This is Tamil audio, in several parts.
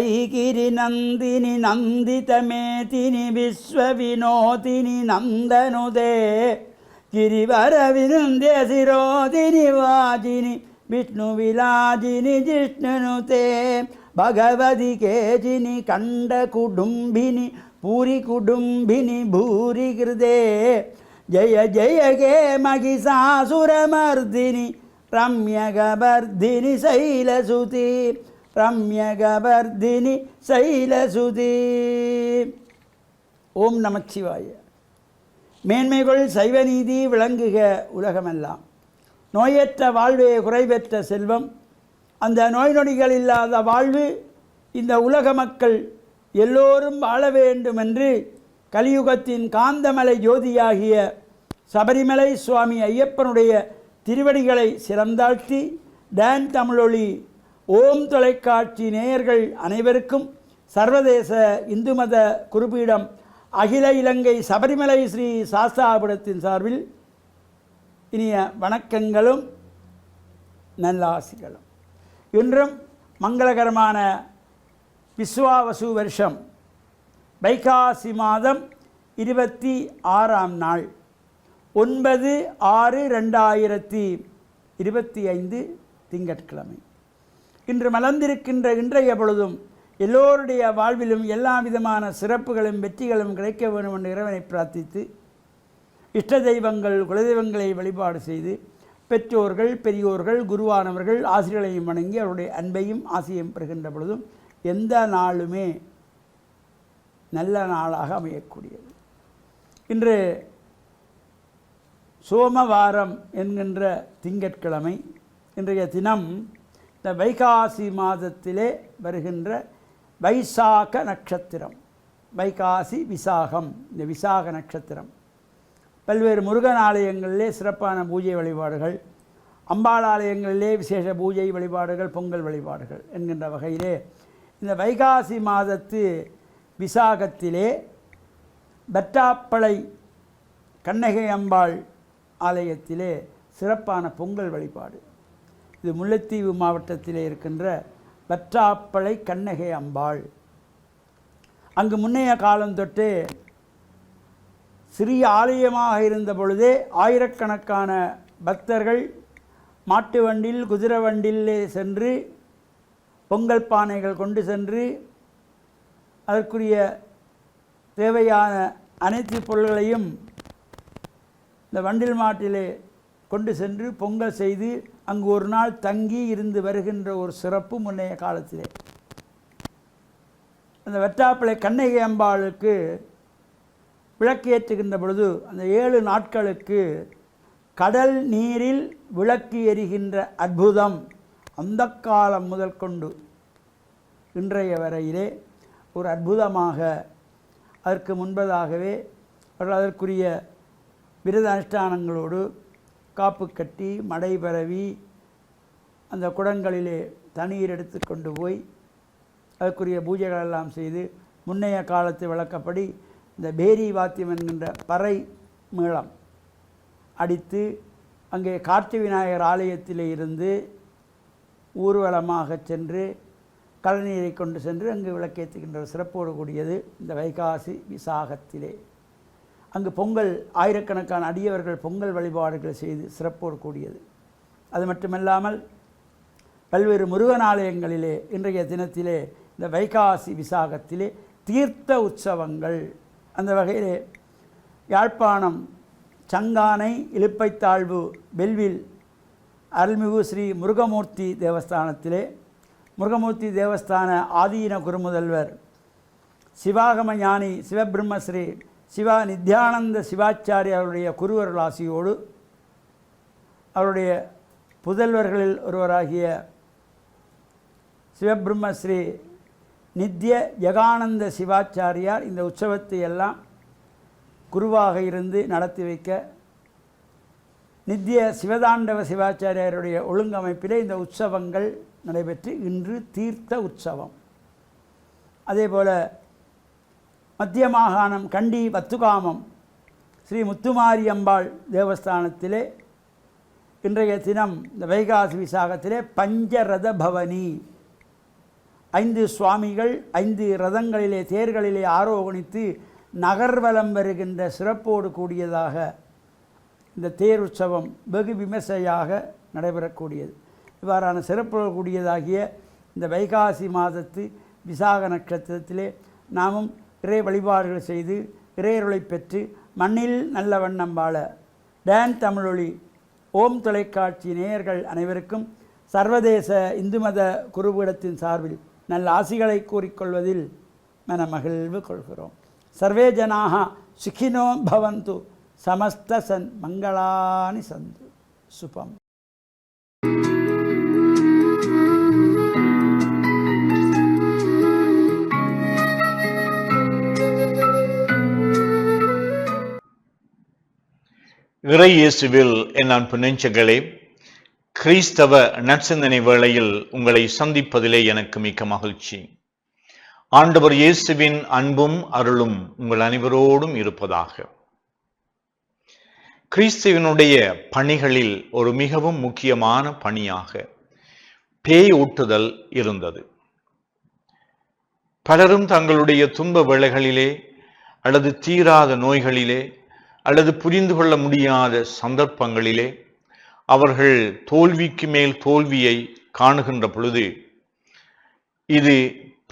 ऐगिरि नन्दिनि नन्दितमेतिनि विश्वविनोदिनि नन्दनुदे गिरिवरविरुन्दे शिरोदिनि वाजिनि विष्णुविलाजिनि जिष्णुनुते भगवति केजिनि कण्डकुडुम्बिनि पूरिकुडुम्बिनि भूरिकृते जय जय गे महिषासुरमर्दिनि रम्यगवर्धिनि शैलसुते रम्यगवर्धिनि शैलसुते ஓம் நமச்சிவாய. மேன்மைகள் சைவநீதி விளங்குக உலகமெல்லாம். நோயற்ற வாழ்வே குறைவற்ற செல்வம். அந்த நோய் நொடிகள் இல்லாத வாழ்வு இந்த உலக மக்கள் எல்லோரும் வாழ வேண்டும் என்று கலியுகத்தின் காந்தமலை ஜோதியாகிய சபரிமலை சுவாமி ஐயப்பனுடைய திருவடிகளை சிறந்தாழ்த்தி டான் தமிழொலி ஓம் தொலைக்காட்சி நேயர்கள் அனைவருக்கும் சர்வதேச இந்து மத குருபீடம் அகில இலங்கை சபரிமலை ஸ்ரீ சாஸ்தாபுரத்தின் சார்பில் இனிய வணக்கங்களும் நல்லாசிகளும். இன்றும் மங்களகரமான விஸ்வாவசு வருஷம் வைகாசி மாதம் 26ஆம் நாள் 9/6/2025 திங்கட்கிழமை. இன்று மலர்ந்திருக்கின்ற இன்றைய பொழுதும் எல்லோருடைய வாழ்விலும் எல்லா விதமான சிறப்புகளும் வெற்றிகளும் கிடைக்க வேண்டும் என்று இறைவனை பிரார்த்தித்து இஷ்ட தெய்வங்கள் குலதெய்வங்களை வழிபாடு செய்து பெற்றோர்கள் பெரியோர்கள் குருவானவர்கள் ஆசிரியர்களையும் வணங்கி அவருடைய அன்பையும் ஆசையும் பெறுகின்ற பொழுதும் எந்த நாளுமே நல்ல நாளாக அமையக்கூடியது. இன்று சோமவாரம் என்கின்ற திங்கட்கிழமை. இன்றைய தினம் இந்த வைகாசி மாதத்திலே வருகின்ற வைசாக நட்சத்திரம். வைகாசி விசாகம், இந்த விசாக நட்சத்திரம். பல்வேறு முருகன் ஆலயங்களிலே சிறப்பான பூஜை வழிபாடுகள், அம்பாள் ஆலயங்களிலே விசேஷ பூஜை வழிபாடுகள், பொங்கல் வழிபாடுகள் என்கின்ற வகையிலே இந்த வைகாசி மாதத்து விசாகத்திலே பட்டாப்பளை கண்ணகை அம்பாள் ஆலயத்திலே சிறப்பான பொங்கல் வழிபாடு. இது முல்லைத்தீவு மாவட்டத்திலே இருக்கின்ற பட்டாப்பளை கண்ணகை அம்பாள். அங்கு முன்னைய காலம் தொட்டு சிறிய ஆலயமாக இருந்த பொழுதே ஆயிரக்கணக்கான பக்தர்கள் மாட்டு வண்டில் குதிரை வண்டிலே சென்று பொங்கல் பானைகள் கொண்டு சென்று அதற்குரிய தேவையான அனைத்து பொருள்களையும் இந்த வண்டில் மாட்டிலே கொண்டு சென்று பொங்கல் செய்து அங்கு ஒரு நாள் தங்கி இருந்து வருகின்ற ஒரு சிறப்பு முன்னைய காலத்திலே. அந்த வெட்டாப்பிள்ளை கண்ணகி அம்பாளுக்கு விளக்கு ஏற்றுகின்ற பொழுது அந்த 7 நாட்களுக்கு கடல் நீரில் விளக்கு எரிகின்ற அற்புதம் அந்த காலம் முதல் கொண்டு இன்றைய வரையிலே ஒரு அற்புதமாக அதற்கு முன்பதாகவே அவர்கள் அதற்குரிய விரத அனுஷ்டானங்களோடு காப்பு கட்டி மடை பரவி அந்த குடங்களிலே தண்ணீர் எடுத்து கொண்டு போய் அதற்குரிய பூஜைகளெல்லாம் செய்து முன்னைய காலத்து விளக்கப்படி இந்த பேரி வாத்தியம் என்கின்ற பறை மேளம் அடித்து அங்கே கார்த்தி விநாயகர் ஆலயத்திலே இருந்து ஊர்வலமாக சென்று கழநீரை கொண்டு சென்று அங்கு விளக்கேற்றுகின்ற சிறப்போடு கூடியது இந்த வைகாசி விசாகத்திலே. அங்கு பொங்கல் ஆயிரக்கணக்கான அடியவர்கள் பொங்கல் வழிபாடுகள் செய்து சிறப்போடு கூடியது. அது மட்டுமல்லாமல் பல்வேறு முருகன் ஆலயங்களிலே இன்றைய தினத்திலே இந்த வைகாசி விசாகத்திலே தீர்த்த உற்சவங்கள். அந்த வகையிலே யாழ்ப்பாணம் சங்கானை இலுப்பைத்தாழ்வு பெல்வில் அருள்மிகு ஸ்ரீ முருகமூர்த்தி தேவஸ்தானத்திலே முருகமூர்த்தி தேவஸ்தான ஆதீன குருமுதல்வர் சிவாகம ஞானி சிவபிரம்மஸ்ரீ சிவா நித்யானந்த சிவாச்சாரிய அவருடைய குருவருள் ஆசியோடு அவருடைய புதல்வர்களில் ஒருவராகிய சிவபிரம்மஸ்ரீ நித்ய ஜகானந்த சிவாச்சாரியார் இந்த உற்சவத்தை எல்லாம் குருவாக இருந்து நடத்தி வைக்க நித்ய சிவதாண்டவ சிவாச்சாரியருடைய ஒழுங்கமைப்பிலே இந்த உற்சவங்கள் நடைபெற்று இன்று தீர்த்த உற்சவம். அதேபோல் மத்திய மாகாணம் கண்டி வத்துகாமம் ஸ்ரீ முத்துமாரி அம்பாள் தேவஸ்தானத்திலே இன்றைய தினம் இந்த வைகாசி விசாகத்திலே பஞ்சரத பவனி 5 சுவாமிகள் 5 ரதங்களிலே தேர்களிலே ஆரோகணித்து நகர்வலம் வருகின்ற சிறப்போடு கூடியதாக இந்த தேர் உற்சவம் வெகு விமர்சையாக நடைபெறக்கூடியது. இவ்வாறான சிறப்போடு கூடியதாகிய இந்த வைகாசி மாதத்து விசாக நட்சத்திரத்திலே நாமும் இறை வழிபாடுகள் செய்து இறையருளை பெற்று மண்ணில் நல்ல வண்ணம் வாழ டான் தமிழொலி ஓம் தொலைக்காட்சி நேயர்கள் அனைவருக்கும் சர்வதேச இந்து மத குருபீடத்தின் சார்பில் நல்ல ஆசிகளை கூறிக்கொள்வதில் மனமகிழ்வு கொள்கிறோம். சர்வே ஜனாக சுகினோ பவந்து சமஸ்த சன் மங்களானி சந்து சுபம். இறை இயேசுவில் என் அன்பு நெஞ்சங்களே, கிறிஸ்தவ நற்சிந்தனை வேளையில் உங்களை சந்திப்பதிலே எனக்கு மிக்க மகிழ்ச்சி. ஆண்டவர் இயேசுவின் அன்பும் அருளும் உங்கள் அனைவரோடும் இருப்பதாக. கிறிஸ்துவனுடைய பணிகளில் ஒரு மிகவும் முக்கியமான பணியாக பேய் ஊட்டுதல் இருந்தது. பலரும் தங்களுடைய துன்ப வேளைகளிலே அல்லது தீராத நோய்களிலே அல்லது புரிந்து கொள்ள முடியாத சந்தர்ப்பங்களிலே அவர்கள் தோல்விக்கு மேல் தோல்வியை காணுகின்ற பொழுது இது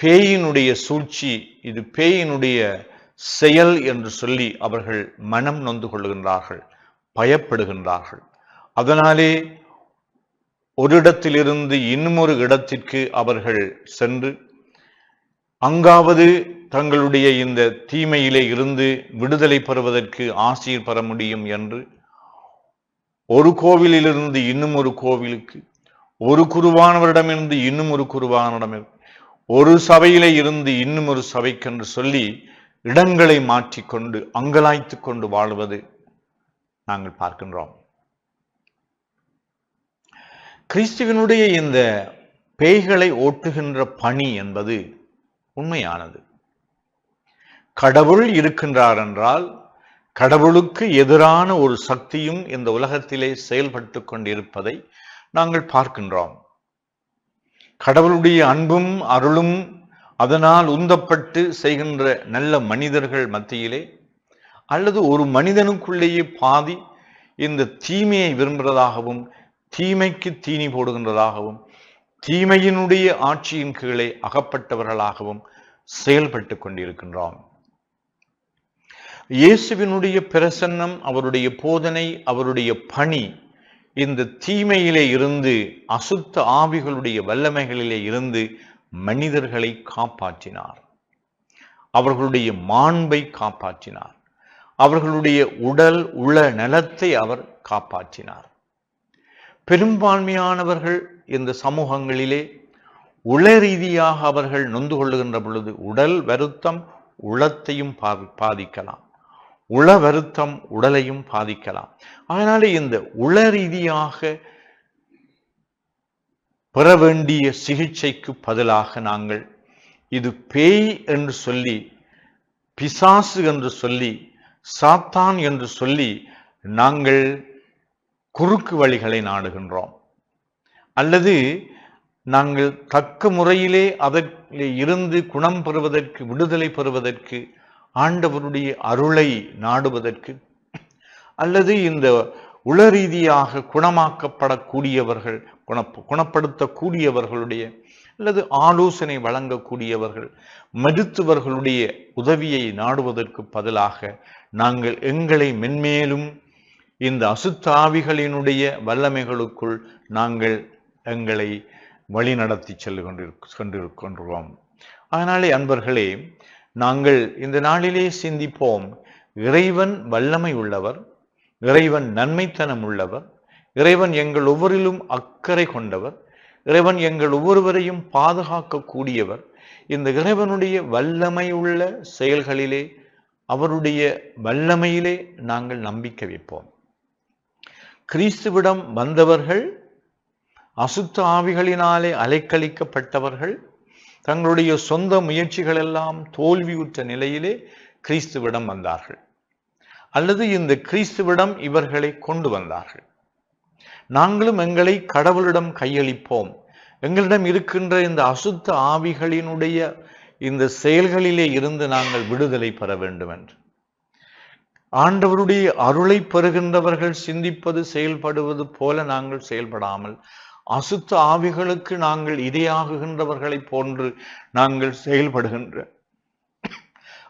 பேயினுடைய சூழ்ச்சி, இது பேயினுடைய செயல் என்று சொல்லி அவர்கள் மனம் நொந்து கொள்ளுகின்றார்கள், பயப்படுகின்றார்கள். அதனாலே ஒரு இடத்திலிருந்து இன்னுமொரு இடத்திற்கு அவர்கள் சென்று அங்காவது தங்களுடைய இந்த தீமையிலே இருந்து விடுதலை பெறுவதற்கு ஆசீர் பெற முடியும் என்று ஒரு கோவிலிலிருந்து இன்னும் ஒரு கோவிலுக்கு, ஒரு குருவானவரிடமிருந்து இன்னும் ஒரு குருவானவரிடம், ஒரு சபையிலே இருந்து இன்னும் ஒரு சபைக்கென்று சொல்லி இடங்களை மாற்றிக்கொண்டு அங்கலாய்த்து கொண்டு வாழ்வது நாங்கள் பார்க்கின்றோம். கிறிஸ்துவனுடைய இந்த பேய்களை ஓட்டுகின்ற பணி என்பது உண்மையானது. கடவுள் இருக்கின்றார் என்றால் கடவுளுக்கு எதிரான ஒரு சக்தியும் இந்த உலகத்திலே செயல்பட்டு கொண்டிருப்பதை நாங்கள் பார்க்கின்றோம். கடவுளுடைய அன்பும் அருளும் அதனால் உந்தப்பட்டு செய்கின்ற நல்ல மனிதர்கள் மத்தியிலே அல்லது ஒரு மனிதனுக்குள்ளேயே பாதி இந்த தீமையை விரும்புகிறதாகவும் தீமைக்கு தீனி போடுகின்றதாகவும் தீமையினுடைய ஆட்சியின் கீழே அகப்பட்டவர்களாகவும் செயல்பட்டு கொண்டிருக்கின்றோம். இயேசுவினுடைய பிரசன்னம், அவருடைய போதனை, அவருடைய பணி இந்த தீமையிலே இருந்து, அசுத்த ஆவிகளுடைய வல்லமைகளிலே இருந்து மனிதர்களை காப்பாற்றினார். அவர்களுடைய மாண்பை காப்பாற்றினார். அவர்களுடைய உடல் உள நலத்தை அவர் காப்பாற்றினார். பெரும்பான்மையானவர்கள் இந்த சமூகங்களிலே உள ரீதியாக அவர்கள் நொந்து கொள்ளுகின்ற பொழுது உடல் வருத்தம் உளத்தையும் பாதிக்கலாம், உள வருத்தம் உடலையும் பாதிக்கலாம். அதனால இந்த உள ரீதியாக பெற வேண்டிய சிகிச்சைக்கு பதிலாக நாங்கள் இது பேய் என்று சொல்லி, பிசாசு என்று சொல்லி, சாத்தான் என்று சொல்லி நாங்கள் குறுக்கு வழிகளை நாடுகின்றோம். அல்லது நாங்கள் தக்க முறையிலே அதில் இருந்து குணம் பெறுவதற்கு, விடுதலை பெறுவதற்கு, ஆண்டவருடைய அருளை நாடுவதற்கு, அல்லது இந்த உள ரீதியாக குணமாக்கப்படக்கூடியவர்கள், குணப்படுத்தக்கூடியவர்களுடைய அல்லது ஆலோசனை வழங்கக்கூடியவர்கள், மருத்துவர்களுடைய உதவியை நாடுவதற்கு பதிலாக நாங்கள் எங்களை மென்மேலும் இந்த அசுத்தாவிகளினுடைய வல்லமைகளுக்குள் நாங்கள் எங்களை வழிநடத்தி செல்லு கொண்டிருக்கின்றோம். அதனாலே அன்பர்களே, நாங்கள் இந்த நாளிலே சிந்திப்போம். இறைவன் வல்லமை உள்ளவர், இறைவன் நன்மைத்தனம் உள்ளவர், இறைவன் எங்கள் ஒவ்வொருவரிலும் அக்கறை கொண்டவர், இறைவன் எங்கள் ஒவ்வொருவரையும் பாதுகாக்கக்கூடியவர். இந்த இறைவனுடைய வல்லமை உள்ள செயல்களிலே, அவருடைய வல்லமையிலே நாங்கள் நம்பிக்கை வைப்போம். கிறிஸ்துவிடம் வந்தவர்கள் அசுத்த ஆவிகளினாலே அலைக்கழிக்கப்பட்டவர்கள், தங்களுடைய சொந்த முயற்சிகள் எல்லாம் தோல்வியுற்ற நிலையிலே கிறிஸ்துவிடம் வந்தார்கள், அல்லது இந்த கிறிஸ்துவிடம் இவர்களை கொண்டு வந்தார்கள். நாங்களும் எங்களை கடவுளிடம் கையளிப்போம், எங்களிடம் இருக்கின்ற இந்த அசுத்த ஆவிகளினுடைய இந்த செயல்களிலே இருந்து நாங்கள் விடுதலை பெற வேண்டும் என்று. ஆண்டவருடைய அருளை பெறுகின்றவர்கள் சிந்திப்பது செயல்படுவது போல நாங்கள் செயல்படாமல், அசுத்த ஆவிகளுக்கு நாங்கள் இரையாகுகின்றவர்களைப் போன்று நாங்கள் செயல்படுகின்ற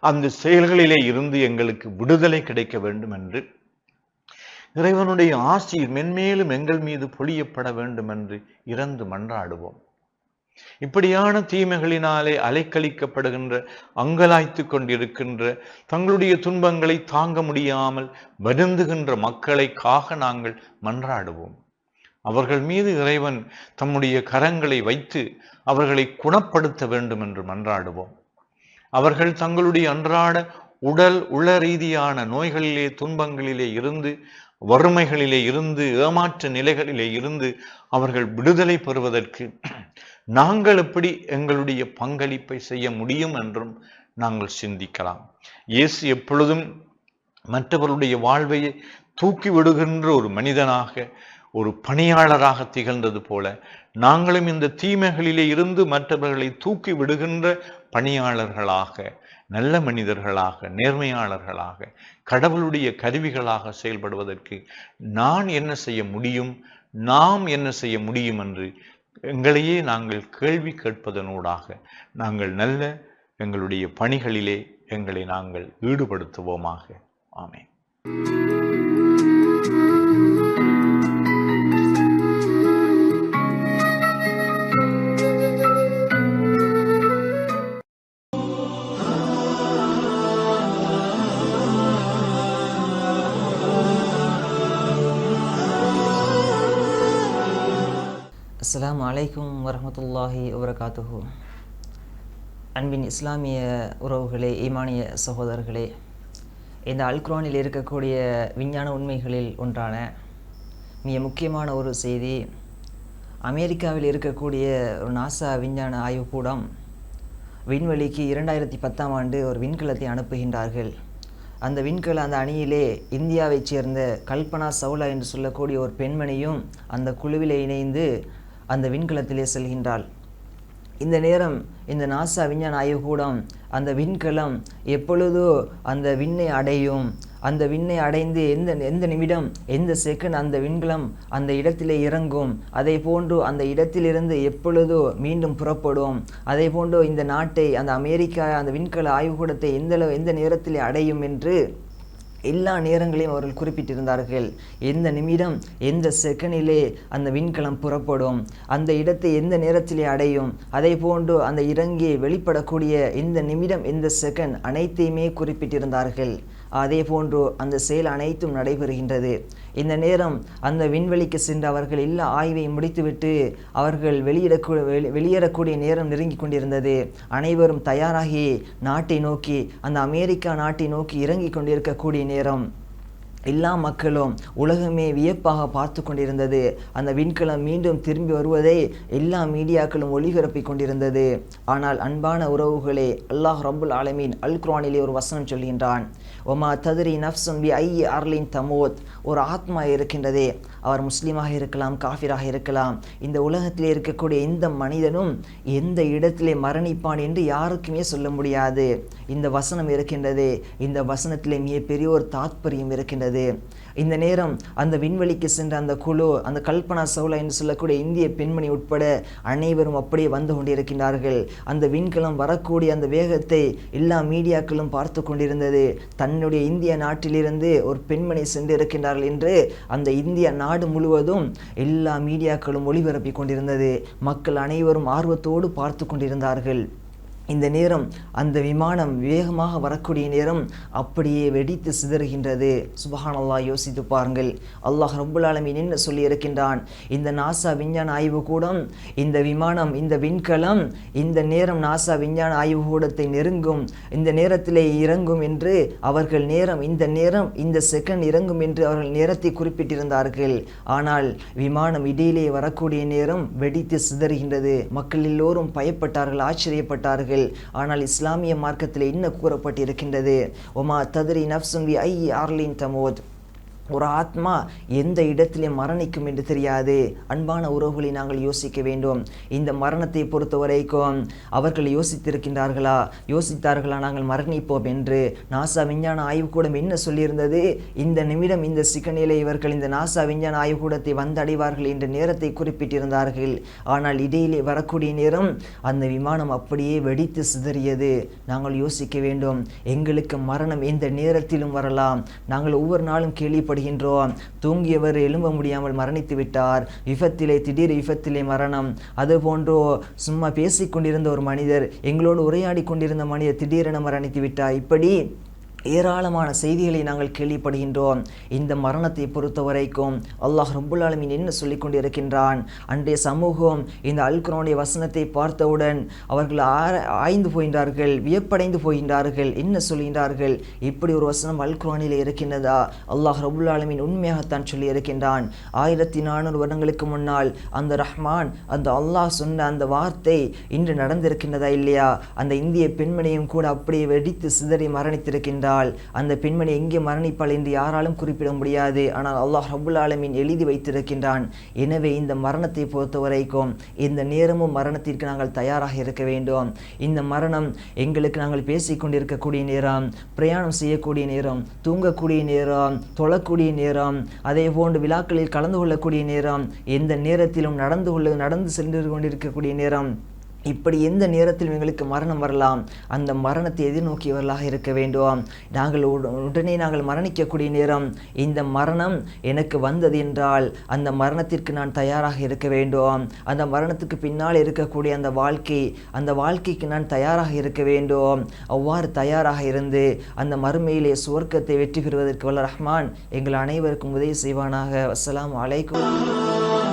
அந்த செயல்களிலே இருந்து எங்களுக்கு விடுதலை கிடைக்க வேண்டும் என்று, இறைவனுடைய ஆசி மென்மேலும் எங்கள் மீது பொழியப்பட வேண்டும் என்று இறந்து மன்றாடுவோம். இப்படியான தீமைகளினாலே அலைக்கழிக்கப்படுகின்ற, அங்கலாய்த்து கொண்டிருக்கின்ற, தங்களுடைய துன்பங்களை தாங்க முடியாமல் வருந்துகின்ற மக்களைக்காக நாங்கள் மன்றாடுவோம். அவர்கள் மீது இறைவன் தம்முடைய கரங்களை வைத்து அவர்களை குணப்படுத்த வேண்டும் என்று மன்றாடுவோம். அவர்கள் தங்களுடைய அன்றாட உடல் உள ரீதியான நோய்களிலே, துன்பங்களிலே இருந்து, வறுமைகளிலே இருந்து, ஏமாற்ற நிலைகளிலே இருந்து அவர்கள் விடுதலை பெறுவதற்கு நாங்கள் எப்படி எங்களுடைய பங்களிப்பை செய்ய முடியும் என்றும் நாங்கள் சிந்திக்கலாம். இயேசு எப்பொழுதும் மற்றவர்களுடைய வாழ்வை தூக்கி விடுகின்ற ஒரு மனிதனாக, ஒரு பணியாளராக திகழ்ந்தது போல, நாங்களும் இந்த தீமைகளிலே இருந்து மற்றவர்களை தூக்கி விடுகின்ற பணியாளர்களாக, நல்ல மனிதர்களாக, நேர்மையாளர்களாக, கடவுளுடைய கருவிகளாக செயல்படுவதற்கு நான் என்ன செய்ய முடியும், நாம் என்ன செய்ய முடியும் என்று எங்களையே நாங்கள் கேள்வி கேட்பதனூடாக நாங்கள் நல்ல எங்களுடைய பணிகளிலே எங்களை நாங்கள் ஈடுபடுத்துவோமாக. ஆமென். அஸ்ஸலாமு அலைக்கும் வரஹ்மத்துல்லாஹி வபரகாத்துஹு. அன்பின் இஸ்லாமிய உறவுகளே, ஈமானிய சகோதரர்களே, இந்த அல்குர்ஆனில் இருக்கக்கூடிய விஞ்ஞான உண்மைகளில் ஒன்றான மிக முக்கியமான ஒரு செய்தி, அமெரிக்காவில் இருக்கக்கூடிய ஒரு நாசா விஞ்ஞான ஆய்வுக்கூடம் விண்வெளிக்கு 2010ஆம் ஆண்டு ஒரு விண்கலத்தை அனுப்புகின்றார்கள். அந்த அந்த அணியிலே இந்தியாவைச் சேர்ந்த கல்பனா சவுலா என்று சொல்லக்கூடிய ஒரு பெண்மணியும் அந்த குழுவிலே இணைந்து அந்த விண்கலத்திலே செல்கின்றாள். இந்த நேரம் இந்த நாசா விஞ்ஞான ஆய்வுக்கூடம் அந்த விண்கலம் எப்பொழுதோ அந்த விண்ணை அடையும், அந்த விண்ணை அடைந்து எந்த நிமிடம், எந்த செகண்ட் அந்த விண்கலம் அந்த இடத்திலே இறங்கும், அதை போன்று அந்த இடத்திலிருந்து எப்பொழுதோ மீண்டும் புறப்படும், அதை போன்று இந்த நாட்டை, அந்த அமெரிக்கா அந்த விண்கல ஆய்வுக்கூடத்தை எந்த நேரத்திலே அடையும் என்று எல்லா நேரங்களையும் அவர்கள் குறிப்பிட்டிருந்தார்கள். எந்த நிமிடம், எந்த செகண்டிலே அந்த விண்கலம் புறப்படும், அந்த இடத்தை எந்த நேரத்திலே அடையும், அதை போன்று அந்த இறங்கி வெளிப்படக்கூடிய எந்த நிமிடம், எந்த செகண்ட் அனைத்தையுமே குறிப்பிட்டிருந்தார்கள். அதே போன்று அந்த செயல் அனைத்தும் நடைபெறுகின்றது. இந்த நேரம் அந்த விண்வெளிக்கு சென்று அவர்கள் எல்லா ஆய்வையும் முடித்துவிட்டு அவர்கள் வெளியேறக்கூடிய நேரம் நெருங்கி கொண்டிருந்தது. அனைவரும் தயாராகி நாட்டை நோக்கி, அந்த அமெரிக்கா நாட்டை நோக்கி இறங்கி கொண்டிருக்கக்கூடிய நேரம் எல்லா மக்களும், உலகமே வியப்பாக பார்த்து கொண்டிருந்தது. அந்த விண்கலம் மீண்டும் திரும்பி வருவதை எல்லா மீடியாக்களும் ஒளிபரப்பி கொண்டிருந்தது. ஆனால் அன்பான உறவுகளே, அல்லாஹ் ரப்புல் ஆலமீன் அல் குர்ஆனிலே ஒரு வசனம் சொல்கின்றான், ஒமா தத்ரி நஃப்சுன் பி ஐயி அர்லின் தமூத். ஒரு ஆத்மா இருக்கின்றதே, அவர் முஸ்லீமாக இருக்கலாம், காஃபிராக இருக்கலாம், இந்த உலகத்திலே இருக்கக்கூடிய எந்த மனிதனும் எந்த இடத்திலே மரணிப்பான் என்று யாருக்குமே சொல்ல முடியாது. இந்த வசனம் இருக்கின்றது. இந்த வசனத்திலே மிகப்பெரிய ஒரு தாத்பரியம் இருக்கின்றது. இந்த நேரம் அந்த விண்வெளிக்கு சென்ற அந்த குழு, அந்த கல்பனா சவுலா என்று சொல்லக்கூடிய இந்திய பெண்மணி உட்பட அனைவரும் அப்படியே வந்து கொண்டிருக்கின்றார்கள். அந்த விண்கலம் வரக்கூடிய அந்த வேகத்தை எல்லா மீடியாக்களும் பார்த்து கொண்டிருந்தது. தன்னுடைய இந்திய நாட்டிலிருந்து ஒரு பெண்மணி சென்று இருக்கின்றார்கள் என்று அந்த இந்திய நாடு முழுவதும் எல்லா மீடியாக்களும் ஒளிபரப்பி கொண்டிருந்தது. மக்கள் அனைவரும் ஆர்வத்தோடு பார்த்து கொண்டிருந்தார்கள். இந்த நேரம் அந்த விமானம் வேகமாக வரக்கூடிய நேரம் அப்படியே வெடித்து சிதறுகின்றது. சுப்ஹானல்லாஹ், யோசித்து பாருங்கள். அல்லாஹ் ரப்புல் ஆலமீன் என்ன சொல்லி இருக்கின்றான்? இந்த நாசா விஞ்ஞான ஆய்வு கூடம், இந்த விமானம், இந்த விண்கலம் இந்த நேரம் நாசா விஞ்ஞான ஆய்வு கூடத்தை நெருங்கும், இந்த நேரத்திலே இறங்கும் என்று அவர்கள் இந்த செகண்ட் இறங்கும் என்று அவர்கள் நேரத்தை குறிப்பிட்டிருந்தார்கள். ஆனால் விமானம் இடையிலே வரக்கூடிய நேரம் வெடித்து சிதறுகின்றது. மக்கள் எல்லோரும் பயப்பட்டார்கள், ஆச்சரியப்பட்டார்கள். ஆனால் இஸ்லாமிய மார்க்கத்தில் என்ன கூறப்பட்டிருக்கின்றது? ஒமா தத்ரி நஃப்சுன் பி ஐயி அர்லின் தமூத். ஒரு ஆத்மா எந்த இடத்திலே மரணிக்கும் என்று தெரியாது. அன்பான உறவுகளை நாங்கள் யோசிக்க வேண்டும். இந்த மரணத்தை பொறுத்த வரைக்கும் அவர்கள் யோசித்தார்களா நாங்கள் மரணிப்போம் என்று? நாசா விஞ்ஞான ஆய்வுக்கூடம் என்ன சொல்லியிருந்தது? இந்த நிமிடம் இந்த சிக்கனிலே இவர்கள் இந்த நாசா விஞ்ஞான ஆய்வுக்கூடத்தை வந்தடைவார்கள் என்ற நேரத்தை குறிப்பிட்டிருந்தார்கள். ஆனால் இடையிலே வரக்கூடிய நேரம் அந்த விமானம் அப்படியே வெடித்து சிதறியது. நாங்கள் யோசிக்க வேண்டும். எங்களுக்கு மரணம் எந்த நேரத்திலும் வரலாம். நாங்கள் ஒவ்வொரு நாளும் கேள்விப்படுகின்றோம், தூங்கியவர் எழும்ப முடியாமல் மரணித்து விட்டார், திடீர் விபத்திலே மரணம். அதுபோன்றோ சும்மா பேசிக்கொண்டிருந்த ஒரு மனிதர், எங்களோடு உரையாடி கொண்டிருந்த மனிதர் திடீரென மரணித்து விட்டார். இப்படி ஏராளமான செய்திகளை நாங்கள் கேள்விப்படுகின்றோம். இந்த மரணத்தை பொறுத்த வரைக்கும் அல்லாஹ் ரப்புல் ஆலமீன் என்ன சொல்லிக் கொண்டிருக்கின்றான்? அன்றைய சமூகம் இந்த அல் குர்ஆனுடைய வசனத்தை பார்த்தவுடன் அவர்கள் ஆய்ந்து போகின்றார்கள், வியப்படைந்து போகின்றார்கள். என்ன சொல்கின்றார்கள்? இப்படி ஒரு வசனம் அல் குர்ஆனில் இருக்கின்றதா? அல்லாஹ் ரப்புல் ஆலமீன் உண்மையாகத்தான் சொல்லி இருக்கின்றான். 1400 வருடங்களுக்கு முன்னால் அந்த ரஹ்மான், அந்த அல்லாஹ் சொன்ன அந்த வார்த்தை இன்று நடந்திருக்கின்றதா இல்லையா? அந்த இந்திய பெண்மணியும் கூட அப்படியே வெடித்து சிதறி மரணித்திருக்கின்றார். அந்த பெண்மணி எங்கே மரணிப்பாள் என்று யாராலும் குறிப்பிட முடியாது. ஆனால் அல்லாஹ் ரப்புல் ஆலமீன் எழுதி வைத்திருக்கின்றான். எனவே இந்த மரணத்தை பொறுத்த வரைக்கும் இந்த நேரமும் மரணத்திற்கு நாங்கள் தயாராக இருக்க வேண்டும். இந்த மரணம் எங்களுக்கு நாங்கள் பேசிக்கொண்டிருக்கக்கூடிய நேரம், பிரயாணம் செய்யக்கூடிய நேரம், தூங்கக்கூடிய நேரம், தொழக்கூடிய நேரம், அதே போன்று விழாக்களில் கலந்து கொள்ளக்கூடிய நேரம், எந்த நேரத்திலும் நடந்து சென்று கொண்டிருக்கக்கூடிய நேரம், இப்படி எந்த நேரத்திலும் எங்களுக்கு மரணம் வரலாம். அந்த மரணத்தை எதிர்நோக்கியவர்களாக இருக்க வேண்டும். உடனே நாங்கள் மரணிக்கக்கூடிய நேரம், இந்த மரணம் எனக்கு வந்தது என்றால் அந்த மரணத்திற்கு நான் தயாராக இருக்க வேண்டும். அந்த மரணத்துக்கு பின்னால் இருக்கக்கூடிய அந்த வாழ்க்கைக்கு நான் தயாராக இருக்க வேண்டும். அவ்வாறு தயாராக இருந்து அந்த மறுமையிலே சுவர்க்கத்தை வெற்றி பெறுவதற்கு வல்ல ரஹ்மான் எங்கள் அனைவருக்கும் உதவி செய்வானாக. அஸ்ஸலாமு அலைக்கும்.